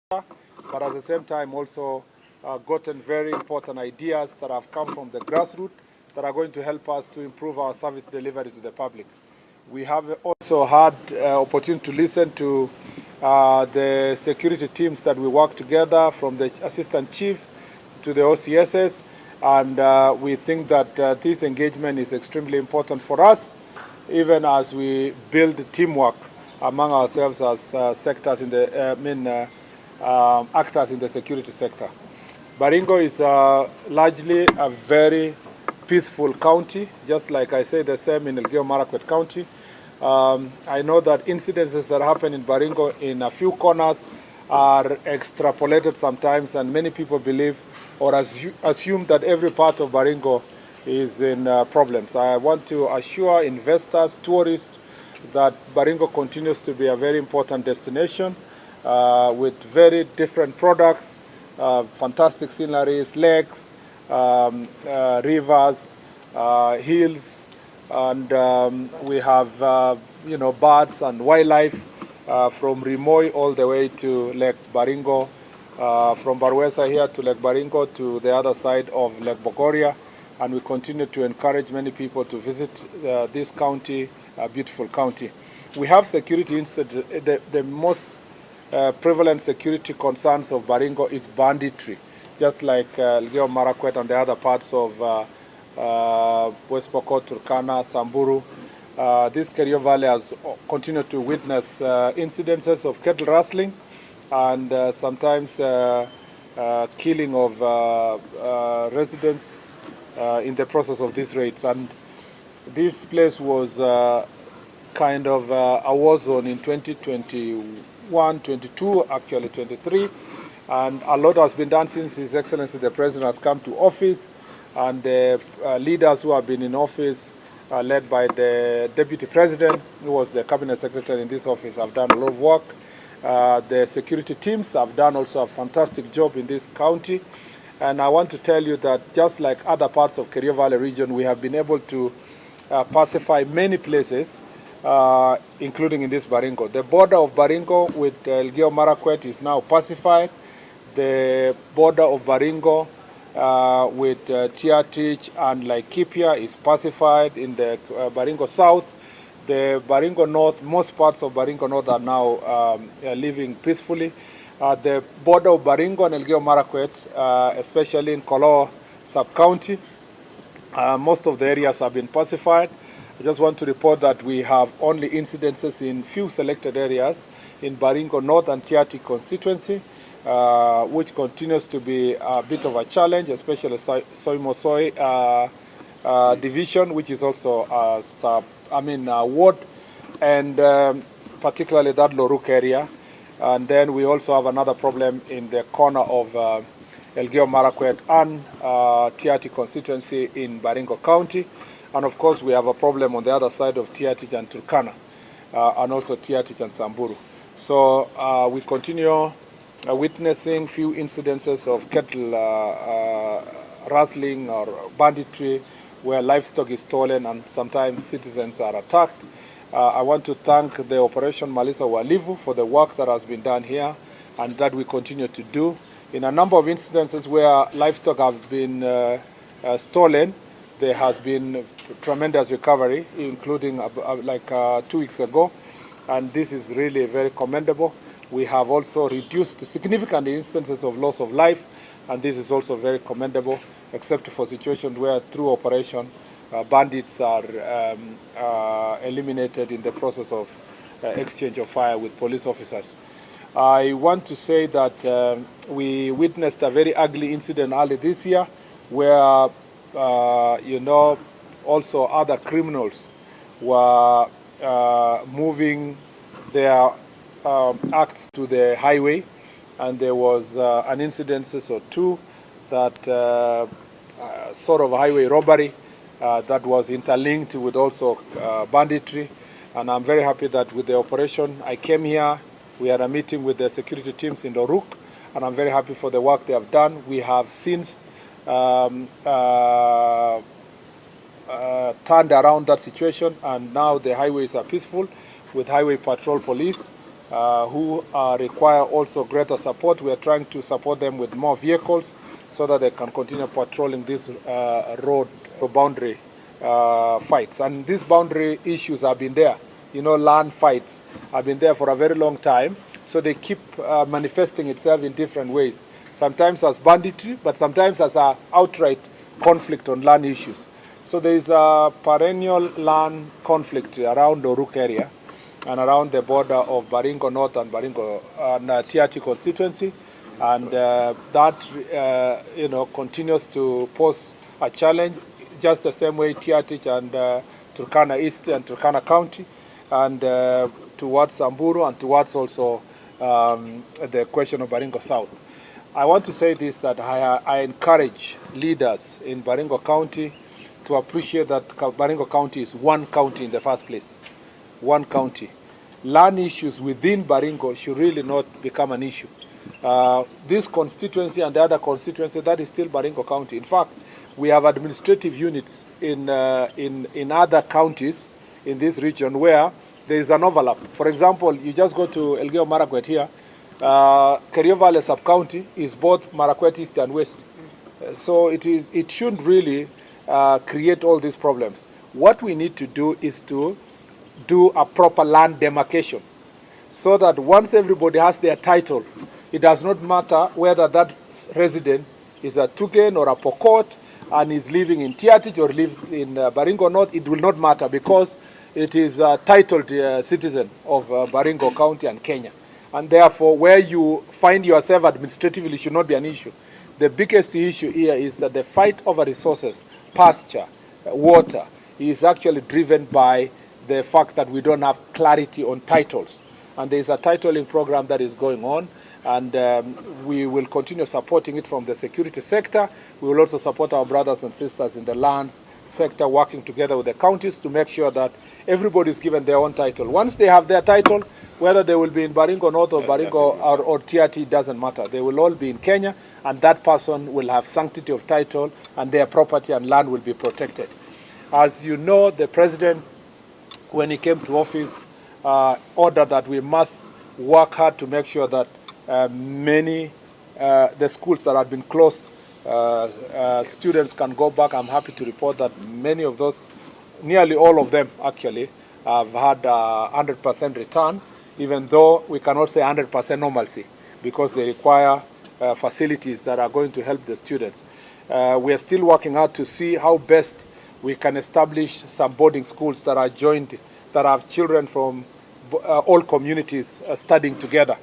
but at the same time also gotten very important ideas that have come from the grassroots that are going to help us to improve our service delivery to the public. We have also had opportunity to listen to the security teams that we work together, from the assistant chief to the OCSs, and we think that this engagement is extremely important for us, even as we build teamwork among ourselves as sectors in the actors in the security sector. Baringo is largely a very peaceful county, just like I say the same in Elgeyo Marakwet County. I know that incidences that happen in Baringo in a few corners are extrapolated sometimes, and many people believe or assume that every part of Baringo is in problems. I want to assure investors, tourists, that Baringo continues to be a very important destination with very different products, fantastic sceneries, lakes, rivers, hills, and we have birds and wildlife from Rimoy all the way to Lake Baringo, from Barwesa here to Lake Baringo to the other side of Lake Bogoria, and we continue to encourage many people to visit this county, a beautiful county. We have security incidents. The most prevalent security concerns of Baringo is banditry, just like Elgeyo Marakwet and the other parts of West Pokot, Turkana, Samburu. This Kerio Valley has continued to witness incidences of cattle rustling and sometimes killing of residents in the process of these raids. And this place was kind of a war zone in 2021, 22, actually 23. And a lot has been done since His Excellency the President has come to office, and the leaders who have been in office, led by the Deputy President, who was the Cabinet Secretary in this office, have done a lot of work. The security teams have done also a fantastic job in this county. And I want to tell you that just like other parts of Kerio Valley region, we have been able to pacify many places, including in this Baringo. The border of Baringo with Elgeyo Marakwet is now pacified. The border of Baringo with Tiatich and Laikipia is pacified in the Baringo South. The Baringo North, most parts of Baringo North are now living peacefully. The border of Baringo and Elgeyo Marakwet, especially in Kolo sub-county, most of the areas have been pacified. I just want to report that we have only incidences in few selected areas in Baringo North and Tiati constituency, which continues to be a bit of a challenge, especially Soimosoi division, which is also a ward, and particularly that Loruk area. And then we also have another problem in the corner of Elgeyo Marakwet and Tiati constituency in Baringo County. And of course, we have a problem on the other side of Tiatich and Turkana, and also Tiatich and Samburu. So we continue witnessing few incidences of cattle rustling or banditry, where livestock is stolen and sometimes citizens are attacked. I want to thank the Operation Malisa Walivu for the work that has been done here and that we continue to do. In a number of incidences where livestock have been stolen, there has been tremendous recovery, including 2 weeks ago, and this is really very commendable. We have also reduced significant instances of loss of life, and this is also very commendable, except for situations where through operation bandits are eliminated in the process of exchange of fire with police officers. I want to say that we witnessed a very ugly incident early this year where, also other criminals were moving their acts to the highway, and there was an incident or two that sort of highway robbery that was interlinked with also banditry. And I'm very happy that with the operation, I came here, we had a meeting with the security teams in Loruk, and I'm very happy for the work they have done. We have since turned around that situation, and now the highways are peaceful with highway patrol police who require also greater support. We are trying to support them with more vehicles so that they can continue patrolling these road boundary fights. And these boundary issues have been there. You know, land fights have been there for a very long time. So they keep manifesting itself in different ways. Sometimes as banditry, but sometimes as an outright conflict on land issues. So there is a perennial land conflict around the Oruk area and around the border of Baringo North and Baringo and Tiati constituency. And that, continues to pose a challenge, just the same way Tiati and Turkana East and Turkana County, and towards Samburu and towards also the question of Baringo South. I want to say this, that I encourage leaders in Baringo County to appreciate that Baringo County is one county in the first place. One county. Land issues within Baringo should really not become an issue. This constituency and the other constituency, that is still Baringo County. In fact, we have administrative units in other counties in this region where there is an overlap. For example, you just go to Elgeyo Marakwet here, Kerio Valley sub-county is both Marakwet East and West. So it shouldn't really create all these problems. What we need to do is to do a proper land demarcation so that once everybody has their title, it does not matter whether that resident is a Tugen or a Pokot and is living in Tiatich or lives in Baringo North. It will not matter because it is a titled citizen of Baringo County and Kenya. And therefore, where you find yourself administratively should not be an issue. The biggest issue here is that the fight over resources, pasture, water, is actually driven by the fact that we don't have clarity on titles. And there is a titling program that is going on, and we will continue supporting it from the security sector. We will also support our brothers and sisters in the lands sector, working together with the counties to make sure that everybody is given their own title. Once they have their title, whether they will be in Baringo North or Baringo or Tiati, doesn't matter. They will all be in Kenya, and that person will have sanctity of title, and their property and land will be protected. As you know, the president, when he came to office, ordered that we must work hard to make sure that the schools that have been closed, students can go back. I'm happy to report that many of those, nearly all of them actually, have had 100% return, even though we cannot say 100% normalcy because they require facilities that are going to help the students. We are still working hard to see how best we can establish some boarding schools that are joined, that have children from all communities studying together.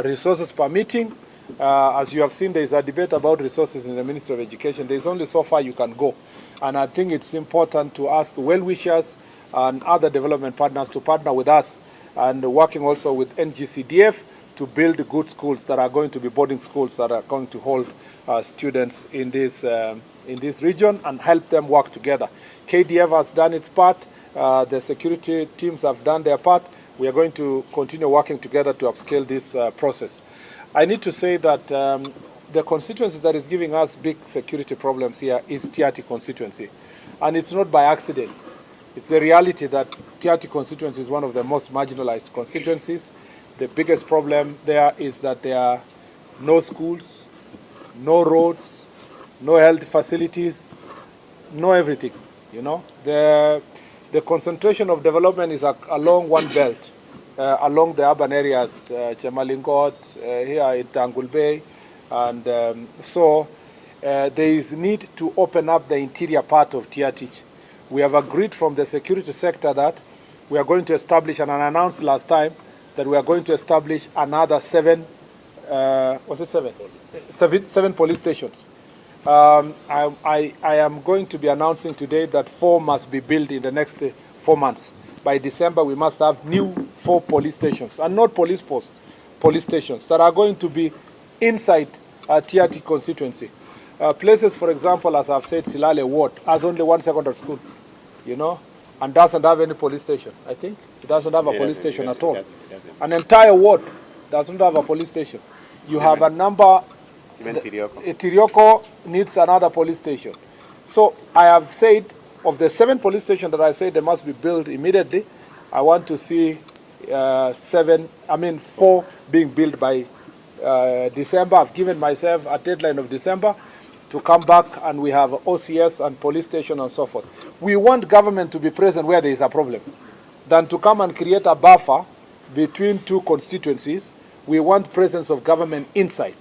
Resources permitting, as you have seen, there is a debate about resources in the Ministry of Education. There is only so far you can go. And I think it's important to ask well-wishers and other development partners to partner with us, and working also with NGCDF to build good schools that are going to be boarding schools that are going to hold students in this region and help them work together. KDF has done its part. The security teams have done their part. We are going to continue working together to upscale this process. I need to say that the constituency that is giving us big security problems here is Tiati constituency. And it's not by accident. It's the reality that Tiati constituency is one of the most marginalized constituencies. The biggest problem there is that there are no schools, no roads, no health facilities, no everything, you know. The concentration of development is along one belt, along the urban areas, Chemalingot, here in Tangul Bay. And so there is need to open up the interior part of Tiatich. We have agreed from the security sector that we are going to establish, and I announced last time, that we are going to establish another seven police stations. I am going to be announcing today that 4 must be built in the next 4 months. By December, we must have new 4 police stations, and not police posts, police stations that are going to be inside Tiati constituency. Places, for example, as I've said, Silale Ward has only 1 secondary school, you know, and doesn't have any police station. I think it doesn't have a police station at all. An entire ward doesn't have a police station. You have a number. Even Tirioko needs another police station. So I have said, of the 7 police stations that I said they must be built immediately, I want to see 4 being built by December. I've given myself a deadline of December to come back, and we have OCS and police station and so forth. We want government to be present where there is a problem than to come and create a buffer between two constituencies. We want presence of government inside.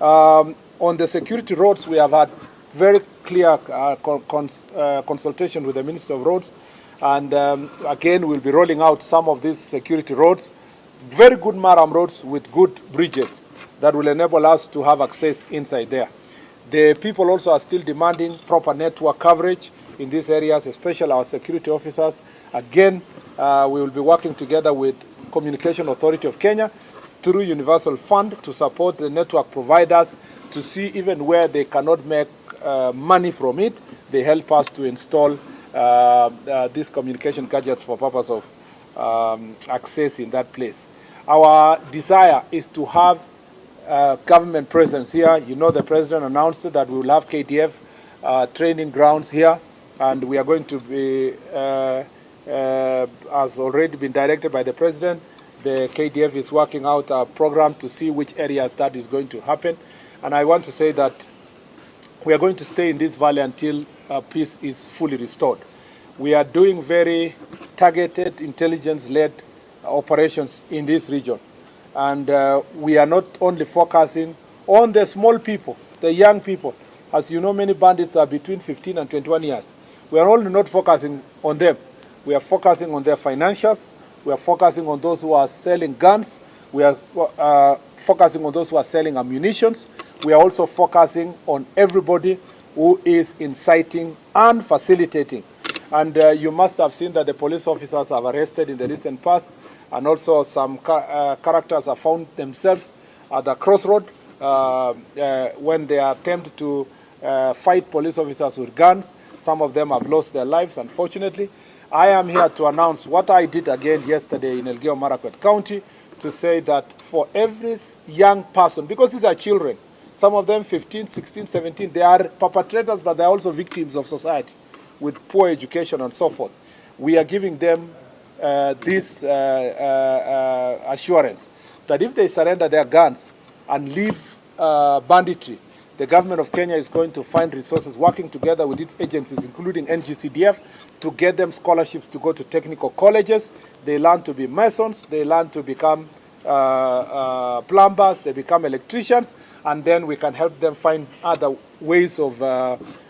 On the security roads, we have had very clear consultation with the Minister of Roads, and again, we'll be rolling out some of these security roads, very good maram roads with good bridges that will enable us to have access inside there. The people also are still demanding proper network coverage in these areas, especially our security officers. Again, we will be working together with Communication Authority of Kenya through Universal Fund to support the network providers to see even where they cannot make money from it, they help us to install these communication gadgets for purpose of access in that place. Our desire is to have government presence here. You know, the president announced that we will have KDF training grounds here, and we are going to be, as already been directed by the president, the KDF is working out a program to see which areas that is going to happen. And I want to say that we are going to stay in this valley until peace is fully restored. We are doing very targeted, intelligence-led operations in this region. And we are not only focusing on the small people, the young people. As you know, many bandits are between 15 and 21 years. We are only not focusing on them. We are focusing on their financials. We are focusing on those who are selling guns. We are focusing on those who are selling ammunition. We are also focusing on everybody who is inciting and facilitating. And you must have seen that the police officers have arrested in the recent past, and also some characters have found themselves at the crossroad when they attempt to fight police officers with guns. Some of them have lost their lives, unfortunately. I am here to announce what I did again yesterday in Elgeyo Marakwet County, to say that for every young person, because these are children, some of them 15, 16, 17, they are perpetrators, but they are also victims of society with poor education and so forth. We are giving them this assurance that if they surrender their guns and leave banditry, the government of Kenya is going to find resources working together with its agencies, including NGCDF, to get them scholarships to go to technical colleges. They learn to be masons, they learn to become plumbers, they become electricians, and then we can help them find other ways of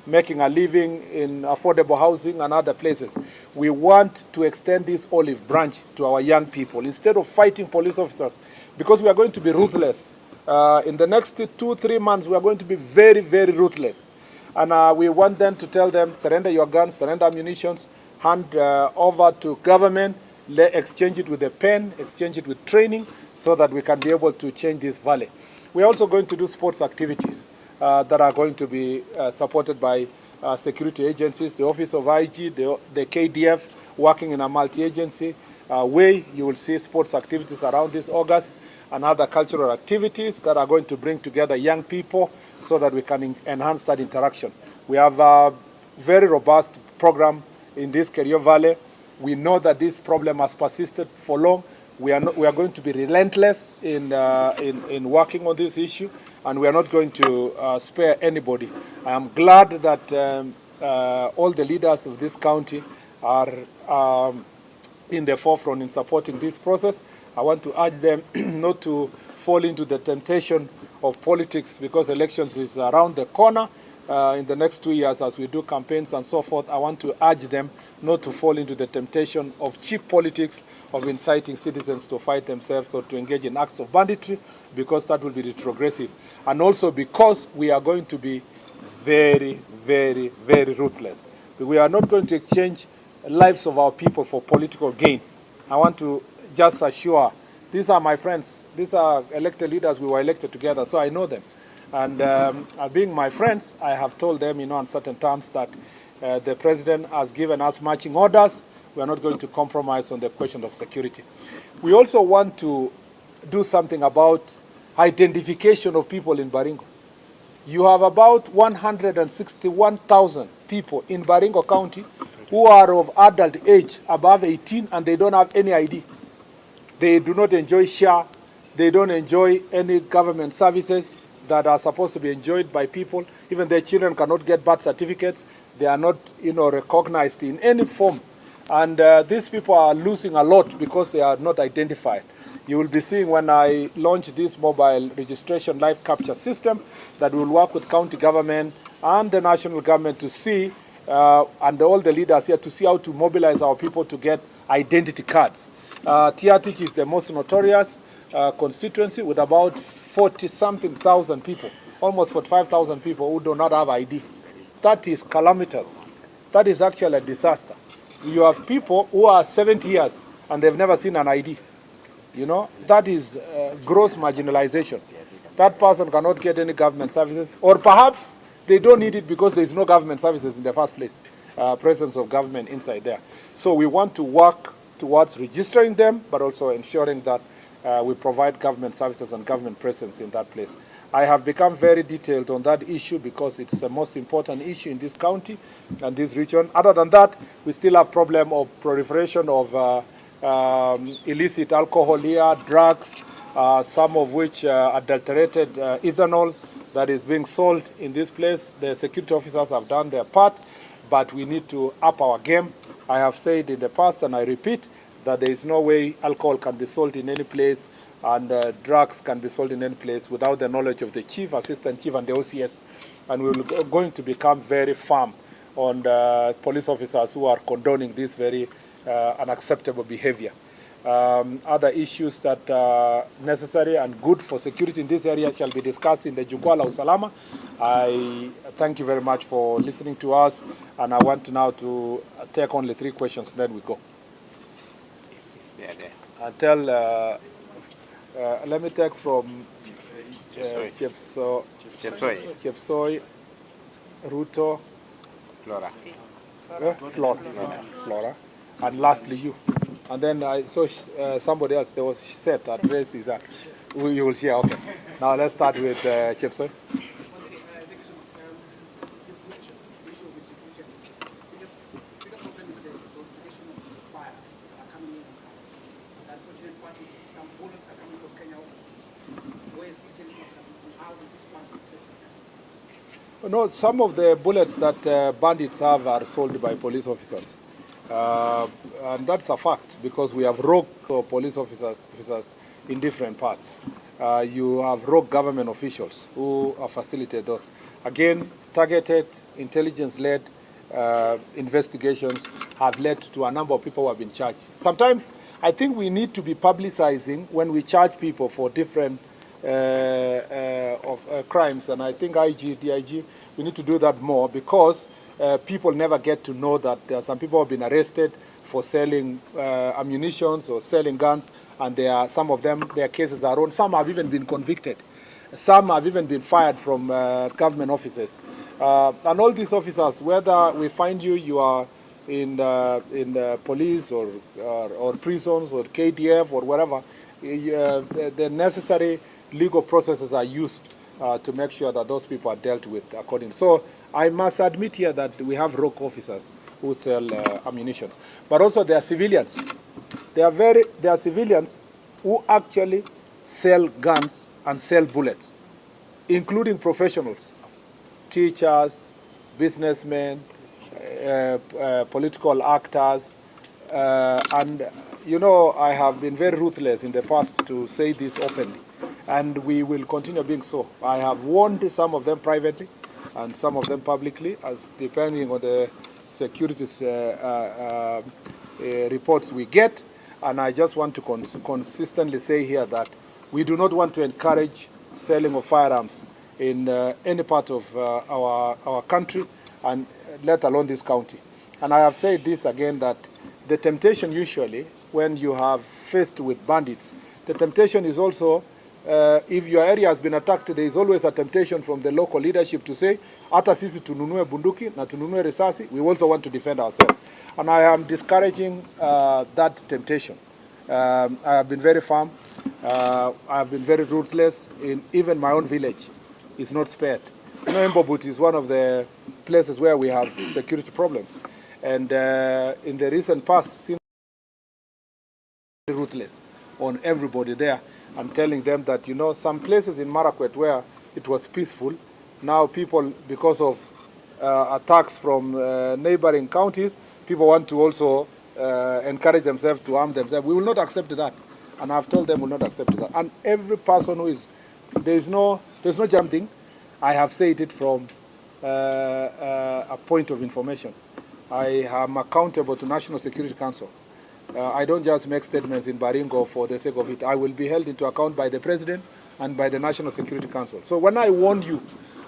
making a living in affordable housing and other places. We want to extend this olive branch to our young people instead of fighting police officers, because we are going to be ruthless. In the next 2-3 months, we are going to be very, very ruthless. And we want them to tell them, surrender your guns, surrender ammunition, hand over to government, exchange it with a pen, exchange it with training, so that we can be able to change this valley. We're also going to do sports activities that are going to be supported by security agencies, the Office of IG, the KDF, working in a multi-agency way. You will see sports activities around this August and other cultural activities that are going to bring together young people so that we can enhance that interaction. We have a very robust program in this Kerio Valley. We know that this problem has persisted for long. We are going to be relentless in working on this issue, and we are not going to spare anybody. I am glad that all the leaders of this county are in the forefront in supporting this process. I want to urge them not to fall into the temptation of politics, because elections is around the corner. In the next 2 years, as we do campaigns and so forth, I want to urge them not to fall into the temptation of cheap politics, of inciting citizens to fight themselves or to engage in acts of banditry, because that will be retrogressive. And also because we are going to be very, very, very ruthless. We are not going to exchange lives of our people for political gain. I want to just assure, these are my friends. These are elected leaders. We were elected together, so I know them. And being my friends, I have told them, on certain terms that the president has given us marching orders. We are not going to compromise on the question of security. We also want to do something about identification of people in Baringo. You have about 161,000 people in Baringo County who are of adult age, above 18, and they don't have any ID. They do not enjoy share. They don't enjoy any government services that are supposed to be enjoyed by people. Even their children cannot get birth certificates. They are not, recognized in any form. And these people are losing a lot because they are not identified. You will be seeing when I launch this mobile registration live capture system that will work with county government and the national government to see, and all the leaders here, to see how to mobilize our people to get identity cards. Tiatich is the most notorious constituency with about 40-something thousand people, almost 45,000 people who do not have ID. That is calamitous. That is actually a disaster. You have people who are 70 years and they've never seen an ID. That is gross marginalization. That person cannot get any government services, or perhaps they don't need it because there is no government services in the first place, presence of government inside there. So we want to work towards registering them, but also ensuring that we provide government services and government presence in that place. I have become very detailed on that issue because it's the most important issue in this county and this region. Other than that, we still have problem of proliferation of illicit alcohol here, drugs, some of which adulterated ethanol that is being sold in this place. The security officers have done their part, but we need to up our game. I have said in the past, and I repeat, that there is no way alcohol can be sold in any place and drugs can be sold in any place without the knowledge of the chief, assistant chief, and the OCS. And we're going to become very firm on the police officers who are condoning this very unacceptable behavior. Other issues that are necessary and good for security in this area shall be discussed in the Jukwaa Usalama. I thank you very much for listening to us, and I want now to take only 3 questions, then we go. Let me take from Chepsoi, Ruto, Flora, and lastly you. And then I saw somebody else, there was said that race is that. You will share, okay. Now let's start with Chepsoi. No, some of the bullets that bandits have are sold by police officers. And that's a fact because we have rogue police officers in different parts. You have rogue government officials who facilitate those. Again, targeted, intelligence-led investigations have led to a number of people who have been charged. Sometimes I think we need to be publicizing when we charge people for different crimes, and I think DIG, we need to do that more because people never get to know that there are some people who have been arrested for selling ammunition or selling guns, and some of them, their cases are on. Some have even been convicted. Some have even been fired from government offices. And all these officers, whether we find you are in police or prisons or KDF or whatever, the necessary legal processes are used to make sure that those people are dealt with accordingly. So I must admit here that we have rogue officers who sell ammunition, but also there are civilians. There are civilians who actually sell guns and sell bullets, including professionals, teachers, businessmen, political actors, and I have been very ruthless in the past to say this openly, and we will continue being so. I have warned some of them privately and some of them publicly, as depending on the security reports we get. And I just want to consistently say here that we do not want to encourage selling of firearms in any part of our country, and let alone this county. And I have said this again, that the temptation usually when you have faced with bandits, the temptation is also, if your area has been attacked, there is always a temptation from the local leadership to say, hata sisi tununue bunduki na tununue risasi, we also want to defend ourselves. And I am discouraging that temptation. I have been very firm. I have been very ruthless. In even my own village is not spared. Mbobut is one of the places where we have security problems. And in the recent past, since ruthless. on everybody there and telling them that, you know, some places in Marakwet where it was peaceful, now people, because of attacks from neighboring counties, people want to also encourage themselves to arm themselves. We will not accept that. And I've told them we will not accept that. And every person who is, there's no jumping. I have said it from a point of information. I am accountable to National Security Council. I don't just make statements in Baringo for the sake of it. I will be held into account by the President and by the National Security Council. So when I warn you,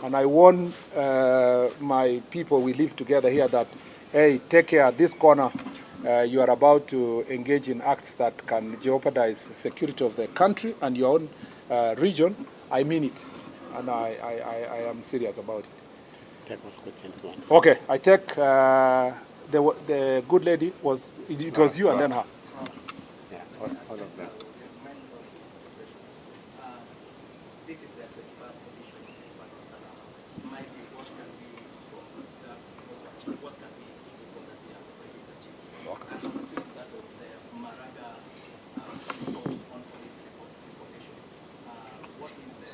and I warn my people we live together here that, hey, take care, this corner, you are about to engage in acts that can jeopardize the security of the country and your own region, I mean it. And I am serious about it. Take more questions once. Okay, I take the good lady was, it was you and then her. Yeah, all of them. This is the 21st edition of Usalama. Might be what can be what can be people that we have already achieved. Okay. And number 2 is that of the Maraga report on police report information. What is the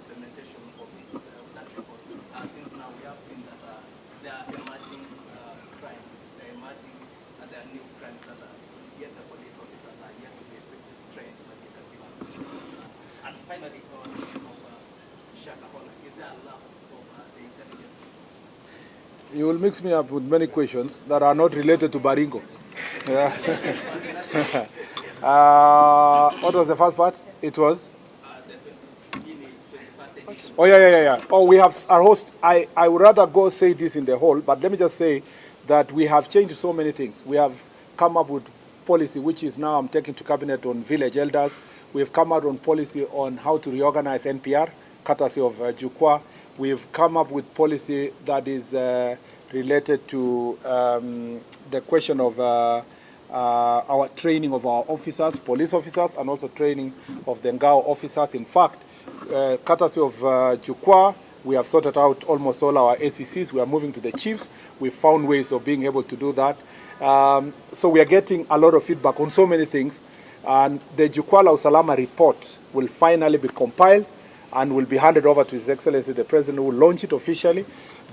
implementation of this that report? Since now we have seen that there are emerging crimes, there are new crimes that are yet the police officers are yet to be equipped to train so that they can give us. And finally, on the issue of Shakahola, is there a lapse of the intelligence report? You will mix me up with many questions that are not related to Baringo. Yeah. What was the first part? It was? Oh, yeah. Oh, we have our host. I would rather go say this in the hall, but let me just say that we have changed so many things. We have come up with policy, which is now I'm taking to cabinet on village elders. We have come out on policy on how to reorganize NPR, courtesy of Jukwaa. We've come up with policy that is related to the question of our training of our officers, police officers, and also training of the Ngao officers. In fact, courtesy of Jukwaa, we have sorted out almost all our ACCs. We are moving to the chiefs. We've found ways of being able to do that. So we are getting a lot of feedback on so many things. And the Jukwaa Usalama report will finally be compiled and will be handed over to His Excellency the President, who will launch it officially.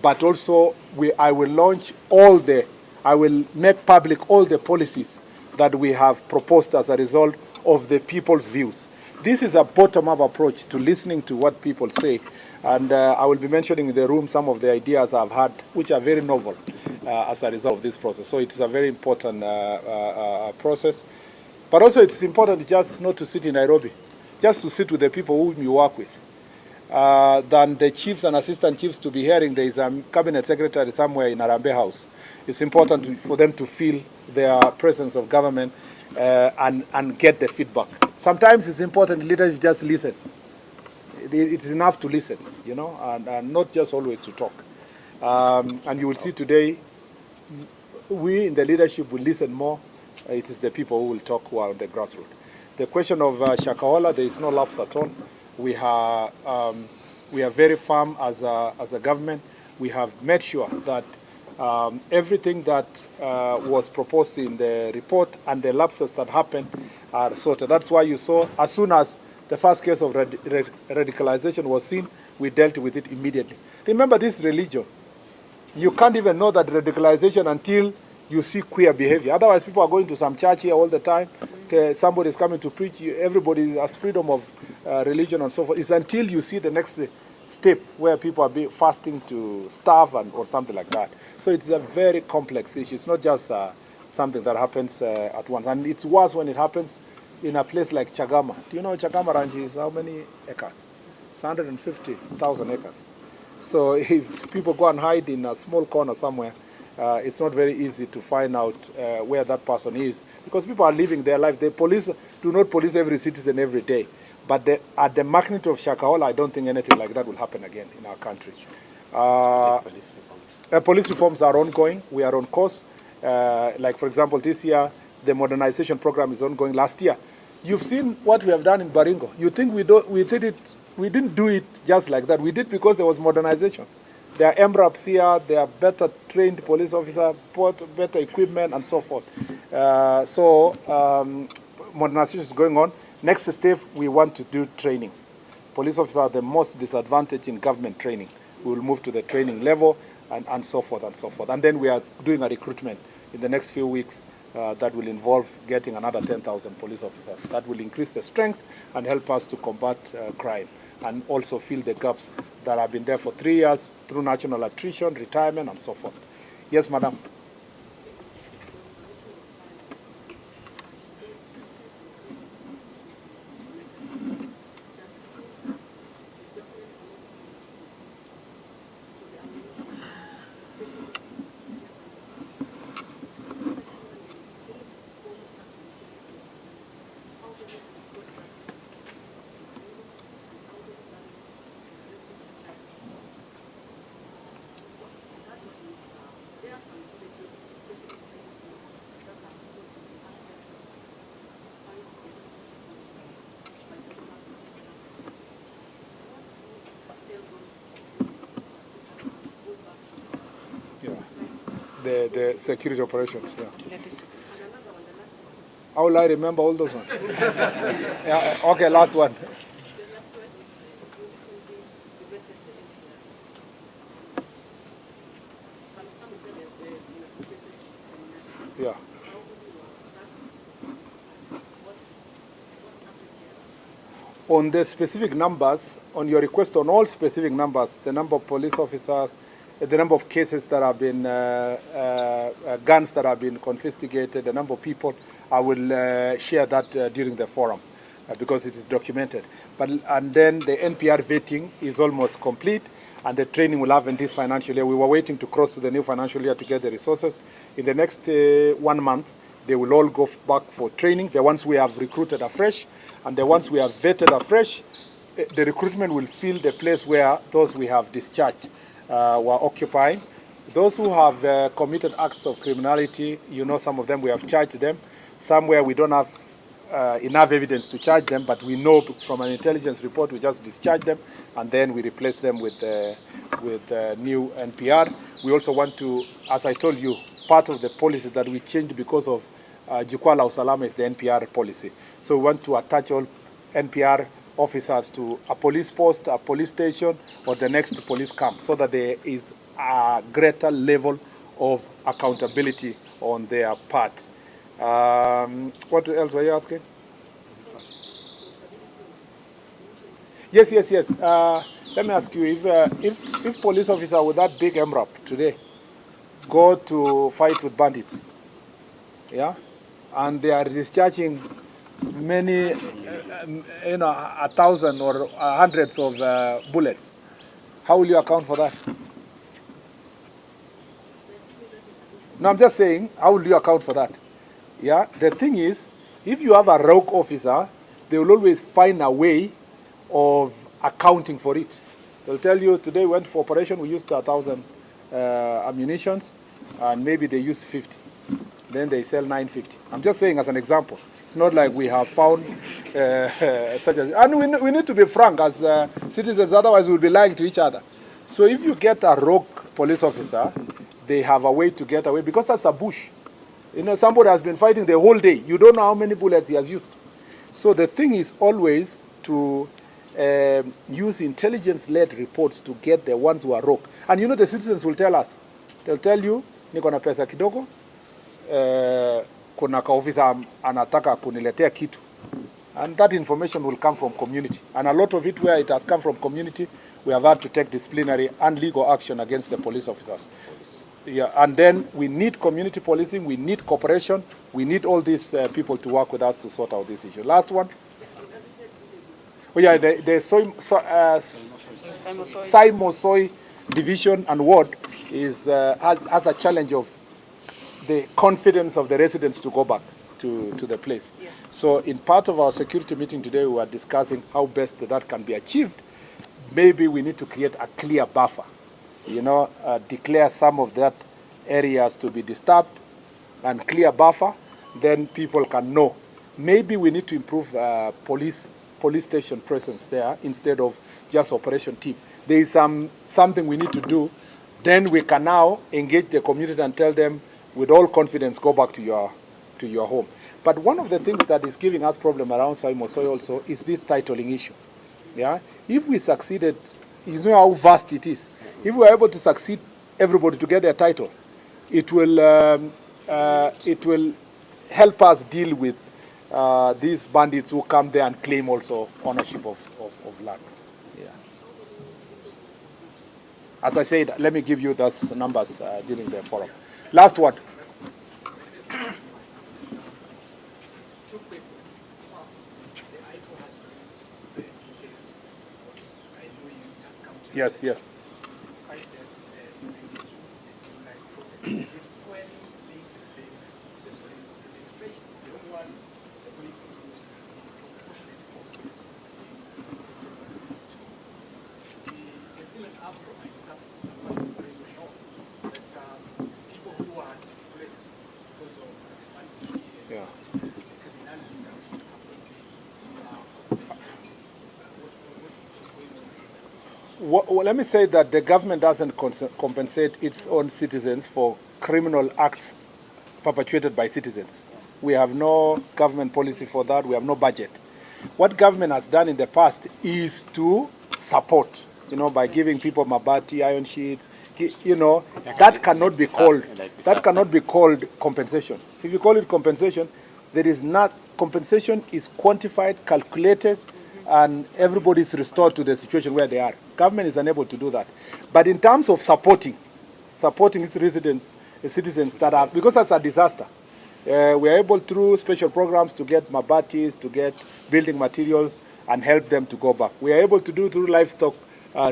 But also, I will make public all the policies that we have proposed as a result of the people's views. This is a bottom-up approach to listening to what people say. And I will be mentioning in the room some of the ideas I've had, which are very novel as a result of this process. So it is a very important process. But also it's important just not to sit in Nairobi, just to sit with the people whom you work with. Than the chiefs and assistant chiefs to be hearing there is a cabinet secretary somewhere in Arambe House. It's important for them to feel their presence of government and get the feedback. Sometimes it's important leaders just listen. It's enough to listen, you know, and not just always to talk. And you will see today, we in the leadership will listen more. It is the people who will talk who are on the grassroots. The question of Shakahola, there is no lapse at all. We are very firm as a government. We have made sure that everything that was proposed in the report and the lapses that happened are sorted. That's why you saw, as soon as the first case of radicalization was seen, we dealt with it immediately. Remember, this religion. You can't even know that radicalization until you see queer behavior. Otherwise, people are going to some church here all the time. Somebody is coming to preach. Everybody has freedom of religion and so forth. It's until you see the next step where people are fasting to starve or something like that. So it's a very complex issue. It's not just something that happens at once. And it's worse when it happens in a place like Chagama. Do you know Chagama Ranch is how many acres? It's 150,000 acres. So if people go and hide in a small corner somewhere, it's not very easy to find out where that person is, because people are living their life. The police do not police every citizen every day. But at the magnitude of Shakahola, I don't think anything like that will happen again in our country. Police reforms are ongoing. We are on course. Like, for example, this year, the modernization program is ongoing. Last year, you've seen what we have done in Baringo. You think we didn't do it just like that. We did because there was modernization. There are MRAPs here, there are better trained police officers, better equipment, and so forth. Modernization is going on. Next step, we want to do training. Police officers are the most disadvantaged in government training. We will move to the training level and so forth and so forth. And then we are doing a recruitment in the next few weeks that will involve getting another 10,000 police officers. That will increase the strength and help us to combat crime and also fill the gaps that have been there for 3 years through national attrition, retirement, and so forth. Yes, madam. The security operations, yeah. How will I remember all those ones? Yeah, okay, last one. Yeah. On the specific numbers, on your request on all specific numbers, the number of police officers, the number of cases that have been, guns that have been confiscated, the number of people, I will share that during the forum because it is documented. And then the NPR vetting is almost complete, and the training will have in this financial year. We were waiting to cross to the new financial year to get the resources. In the next 1 month, they will all go back for training. The ones we have recruited afresh, and the ones we have vetted afresh, the recruitment will fill the place where those we have discharged were occupying. Those who have committed acts of criminality, you know, some of them we have charged them. Somewhere we don't have enough evidence to charge them, but we know from an intelligence report we just discharge them, and then we replace them with new NPR. We also want to, as I told you, part of the policy that we changed because of Jukwaa Usalama is the NPR policy. So we want to attach all NPR officers to a police post, a police station, or the next police camp, so that there is a greater level of accountability on their part. What else were you asking? Yes. Let me ask you, if police officer with that big MRAP today go to fight with bandits, yeah, and they are discharging many, 1,000 or hundreds of bullets, how will you account for that? No, I'm just saying, how will you account for that? Yeah, the thing is, if you have a rogue officer, they will always find a way of accounting for it. They'll tell you, today we went for operation, we used 1,000 ammunitions, and maybe they used 50. Then they sell 950. I'm just saying as an example. It's not like we have found such a... And we need to be frank as citizens, otherwise we'll be lying to each other. So if you get a rogue police officer, they have a way to get away, because that's a bush. Somebody has been fighting the whole day. You don't know how many bullets he has used. So the thing is always to use intelligence-led reports to get the ones who are rogue. And the citizens will tell us. They'll tell you, niko na pesa kidogo, kuna kaofisa anataka kuniletea kitu. And that information will come from community. And a lot of it, where it has come from community, we have had to take disciplinary and legal action against the police officers. Yeah, and then we need community policing, we need cooperation, we need all these people to work with us to sort out this issue. Last one. Oh yeah, the Simosoy division and ward is has a challenge of the confidence of the residents to go back to the place. Yeah. So in part of our security meeting today, we were discussing how best that can be achieved. Maybe we need to create a clear buffer, declare some of that areas to be disturbed and clear buffer, then people can know. Maybe we need to improve police station presence there instead of just operation team. There is something we need to do. Then we can now engage the community and tell them with all confidence, go back to your to your home. But one of the things that is giving us problem around Soy Mosoy also is this titling issue. Yeah, if we succeeded, you know how vast it is. If we are able to succeed, everybody to get their title, it will help us deal with these bandits who come there and claim also ownership of land. Yeah. As I said, let me give you those numbers during the forum. Last one. Yes, yes. Yeah. Well, let me say that the government doesn't compensate its own citizens for criminal acts perpetuated by citizens. We have no government policy for that. We have no budget. What government has done in the past is to support, by giving people mabati, iron sheets, that cannot be called, compensation. If you call it compensation, there is not, compensation is quantified, calculated, and everybody is restored to the situation where they are. Government is unable to do that. But in terms of supporting its residents, citizens that are, because that's a disaster, we are able through special programs to get mabatis, to get building materials, and help them to go back. We are able to do through livestock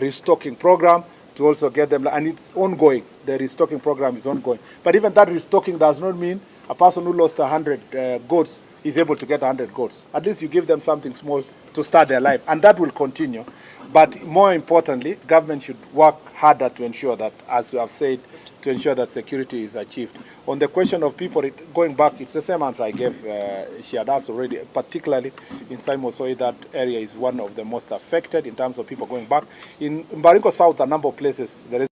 restocking program to also get them, and it's ongoing. The restocking program is ongoing. But even that restocking does not mean a person who lost 100 goats is able to get 100 goats. At least you give them something small to start their life, and that will continue. But more importantly, government should work harder to ensure that, as you have said, to ensure that security is achieved. On the question of people going back, it's the same answer I gave. She had asked already, particularly in Soy Mosoy, that area is one of the most affected in terms of people going back. In Baringo South, a number of places, there is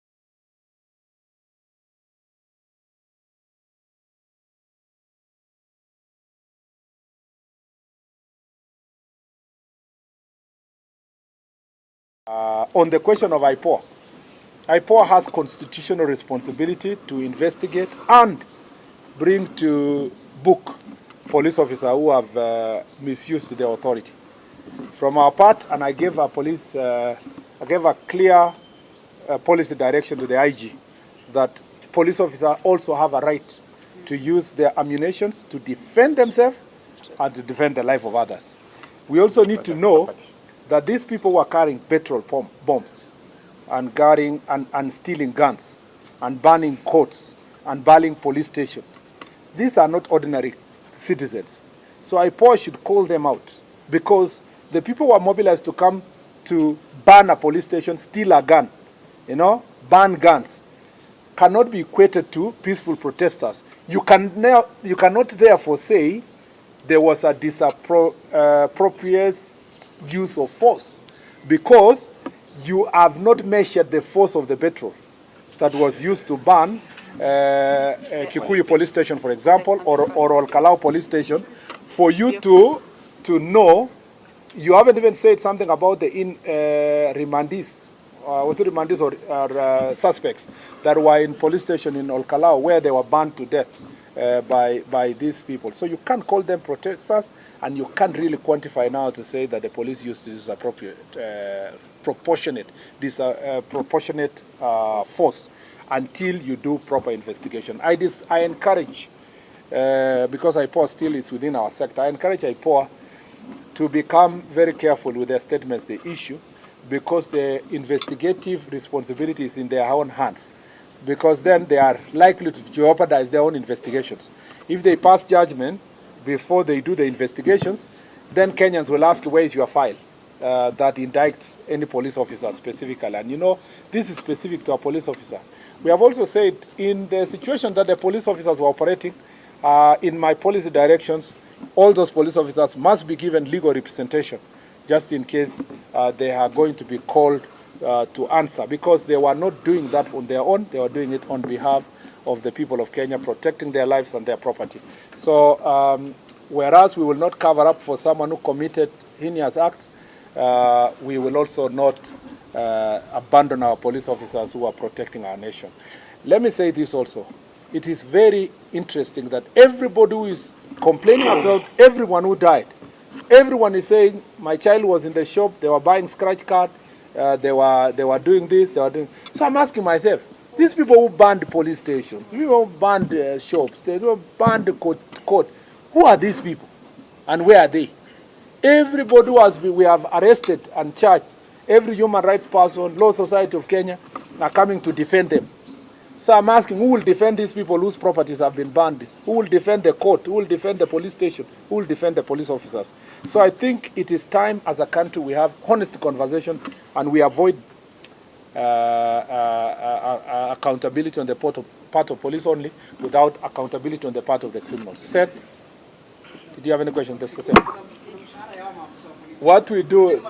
on the question of IPOA. IPOA has constitutional responsibility to investigate and bring to book police officers who have misused the authority. From our part, and I gave a clear policy direction to the IG that police officers also have a right to use their ammunition to defend themselves and to defend the life of others. We also need to know that these people were carrying petrol bombs and carrying and stealing guns and burning courts and burning police stations. These are not ordinary citizens. So IPOA should call them out, because the people who are mobilized to come to burn a police station, steal a gun, burn guns, cannot be equated to peaceful protesters. You cannot therefore say there was a disappropriate use of force, because you have not measured the force of the petrol that was used to burn Kikuyu police station, for example, or Olkalau police station, for you to know. You haven't even said something about the remandees, was it remandees or suspects that were in police station in Olkalau, where they were burned to death by these people. So you can't call them protesters, and you can't really quantify now to say that the police used this proportionate force until you do proper investigation. I encourage, because IPOA still is within our sector, I encourage IPOA to become very careful with their statements they issue, because the investigative responsibility is in their own hands, because then they are likely to jeopardize their own investigations. If they pass judgment before they do the investigations, then Kenyans will ask, where is your file that indicts any police officer specifically? And this is specific to a police officer. We have also said, in the situation that the police officers were operating, in my policy directions, all those police officers must be given legal representation, just in case they are going to be called to answer, because they were not doing that on their own. They were doing it on behalf of the people of Kenya, protecting their lives and their property. So whereas we will not cover up for someone who committed heinous acts, we will also not abandon our police officers who are protecting our nation. Let me say this also. It is very interesting that everybody who is complaining about everyone who died, everyone is saying, my child was in the shop, they were buying scratch card, they were doing this, they were doing... So I'm asking myself, these people who banned police stations, people who banned shops, they banned the court, who are these people and where are they? Everybody who we have arrested and charged, every human rights person, Law Society of Kenya, are coming to defend them. So I'm asking, who will defend these people whose properties have been banned? Who will defend the court? Who will defend the police station? Who will defend the police officers? So I think it is time as a country we have honest conversation and we avoid accountability on the part of police only without accountability on the part of the criminals. Seth, did you have any question? That's the same. What we do,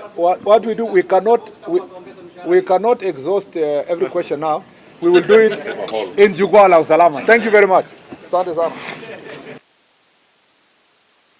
we cannot exhaust every question now. We will do it in Jukwaa la Usalama. Thank you very much. Asante sana.